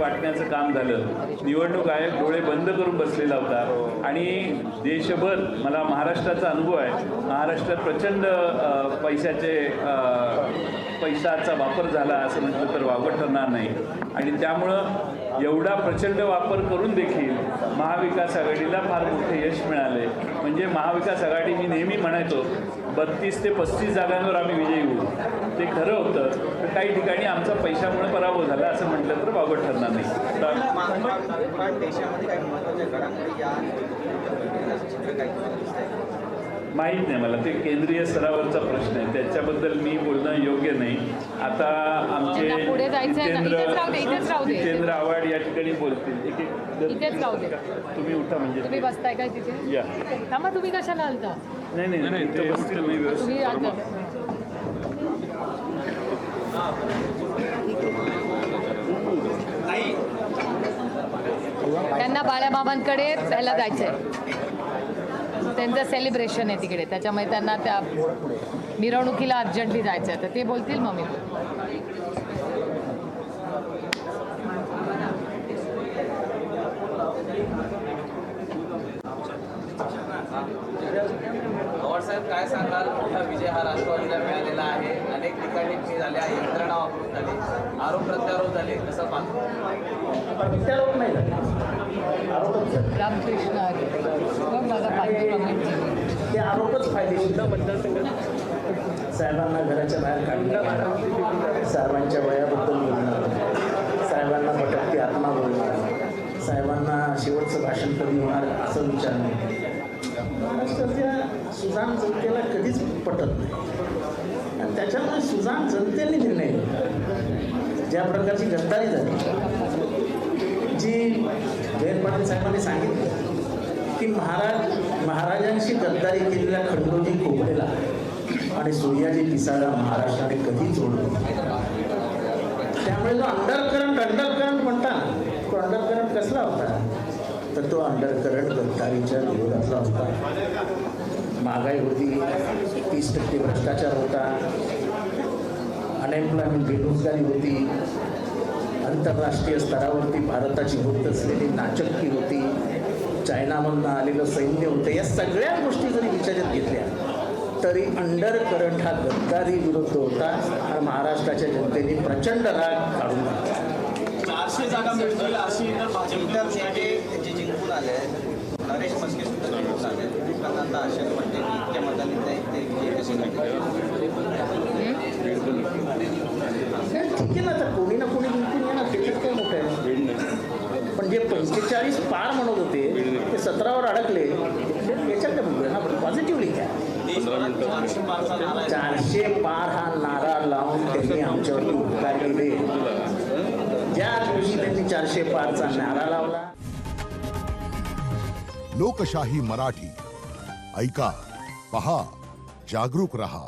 वाटण्याचं काम झालं. निवडणूक आयोग डोळे बंद करून बसलेला होता आणि देशभर मला महाराष्ट्राचा अनुभव आहे. महाराष्ट्रात प्रचंड पैशाचा वापर झाला असं म्हटलं तर वावगं ठरणार नाही. आणि त्यामुळं एवढा प्रचंड वापर करून देखील महाविकास आघाडीला फार मोठे यश मिळाले. म्हणजे महाविकास आघाडी, मी नेहमी म्हणायचो 32 ते 35 जागांवर आम्ही विजयी होऊ, ते खरं होतं. तर काही ठिकाणी आमचा पैशामुळे पराभव झाला असं म्हटलं तर वावगं ठरणार नाही. देशामध्ये काही महत्त्वाच्या घडामोडी या माहीत नाही मला, ते केंद्रीय स्तरावरचा प्रश्न आहे, त्याच्याबद्दल मी बोलणं योग्य नाही. आता आमचे जितेंद्र आव्हाड या ठिकाणी बोलतील. इथेच राहू दे. तुम्ही उठा, म्हणजे तुम्ही बसताय काय तिथे? या. थांबा, तुम्ही कशाला आलता? नाही नाही, इथे बसतील मी तुम्ही आज त्यांना बाळामामांकडे पहिला जायचंय, त्यांचं सेलिब्रेशन आहे तिकडे, त्याच्यामुळे त्यांना त्या मिरवणुकीला अर्जंटली जायचं आहे. तर ते बोलतील मग मी साहेब काय सांगाल? मोठा विजय हा राष्ट्रवादीला मिळालेला आहे. अनेक ठिकाणी झाल्या, यंत्रणा वापरून झाले, आरोप प्रत्यारोप झाले, कसं प्रत्यारोप नाही झाले, आरोपच झाले. रामकृष्ण ते आरोपच फायदेशीर. साहेबांना घराच्या बाहेर काढणं, साहेबांच्या वयाबद्दल बोलणं, साहेबांना भटकती आत्मा बोलणं, साहेबांना शेवटचं भाषण कधी होणार असं विचारणं, महाराष्ट्रातल्या सुजाण जनतेला कधीच पटत नाही. आणि त्याच्यामुळे सुजाण जनतेने निर्णय घेतला. ज्या प्रकारची गद्दारी झाली, जी जयंत पाटील साहेबांनी सांगितलं की महाराजांशी गद्दारी केलेल्या खंडोजी खोपडेला आणि सूर्याजी पिसाळला महाराष्ट्राने कधी जोडलं. त्यामुळे जो अंडरकरंट म्हणता, तो अंडरकरंट कसला होता? तर तो अंडरकरंट गद्दारीच्या विरोधातला होता. महागाई होती, 30% भ्रष्टाचार होता, अनएम्प्लॉयमेंट बेरोजगारी होती, आंतरराष्ट्रीय स्तरावरती भारताची होत असलेली नाचक्की होती, चायनामधून आलेलं सैन्य होतं. या सगळ्या गोष्टी जरी विचारात घेतल्या तरी अंडरकरंट हा गद्दारी विरुद्ध होता आणि महाराष्ट्राच्या जनतेने प्रचंड राग काढून टाकला. 400 जागा मिळतील अशी भाजपच्या जे जिंकून आले, नरेश मस्के सुद्धा जिंकून आले, आता अशा म्हणते इतक्या मतांनी ते कसे ठीक आहे ना, तर कोणी ना कोणी जिंकून येणार, त्याच्यात काय मोठं आहे. पण जे 45 पार म्हणत होते ते 17वर अडकले, याच्यात काय बघूया ना, पॉझिटिव्हली घ्या. 400 पार हा नारा लावून त्यांनी आमच्यावरती उपकार केले. ज्या दिवशी त्यांनी 400 पारचा नारा लावला. लोकशाही मराठी ऐका, पहा, जागरूक रहा.